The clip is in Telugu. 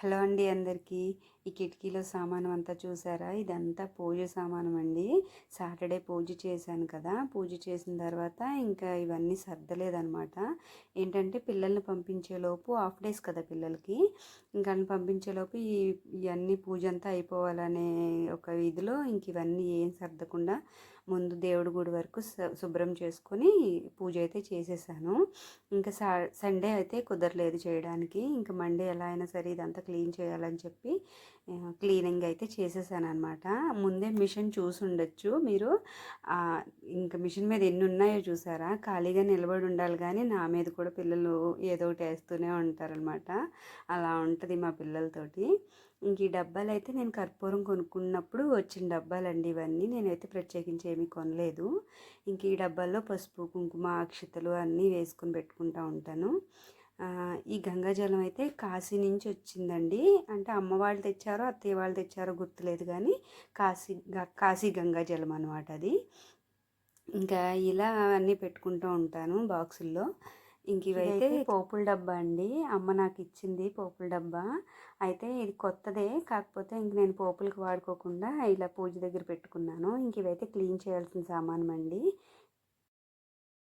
హలో అండి అందరికీ. ఈ కిటికీలో సామానం అంతా చూసారా? ఇదంతా పూజ సామానం అండి. సాటర్డే పూజ చేశాను కదా, పూజ చేసిన తర్వాత ఇంకా ఇవన్నీ సర్దలేదనమాట. ఏంటంటే పిల్లల్ని పంపించేలోపు హాఫ్ డేస్ కదా పిల్లలకి, ఇంకా పంపించేలోపు ఇవన్నీ పూజ అంతా అయిపోవాలనే ఒక ఇదిలో ఇంక ఇవన్నీ ఏం సర్దకుండా ముందు దేవుడి గుడి వరకు శుభ్రం చేసుకొని పూజ అయితే చేసేసాను. ఇంకా సండే అయితే కుదరలేదు చేయడానికి. ఇంకా మండే ఎలా అయినా సరే ఇదంతా క్లీన్ చేయాలని చెప్పి క్లీనింగ్ అయితే చేసేసాను అనమాట. ముందే మిషన్ చూసి ఉండొచ్చు మీరు. ఇంకా మిషన్ మీద ఎన్ని ఉన్నాయో చూసారా? ఖాళీగా నిలబడి ఉండాలి కానీ నా మీద కూడా పిల్లలు ఏదో ఒకటి వేస్తూనే ఉంటారనమాట. అలా ఉంటుంది మా పిల్లలతోటి. ఇంక ఈ డబ్బాలు అయితే నేను కర్పూరం కొనుక్కున్నప్పుడు వచ్చిన డబ్బాలండి ఇవన్నీ. నేనైతే ప్రత్యేకించి ఏమీ కొనలేదు. ఇంక ఈ డబ్బాల్లో పసుపు కుంకుమ అక్షతలు అన్నీ వేసుకుని పెట్టుకుంటూ ఉంటాను. ఈ గంగాజలం అయితే కాశీ నుంచి వచ్చిందండి. అంటే అమ్మ వాళ్ళు తెచ్చారో అత్తయ్య వాళ్ళు తెచ్చారో గుర్తులేదు కానీ కాశీ గంగాజలం అనమాట అది. ఇంకా ఇలా అన్నీ పెట్టుకుంటూ ఉంటాను బాక్సుల్లో. ఇంక ఇవైతే పోపుల డబ్బా అండి. అమ్మ నాకు ఇచ్చింది పోపుల డబ్బా. అయితే ఇది కొత్తదే, కాకపోతే ఇంక నేను పోపులకు వాడుకోకుండా ఇలా పూజ దగ్గర పెట్టుకున్నాను. ఇంక ఇవైతే క్లీన్ చేయాల్సిన సామానం అండి.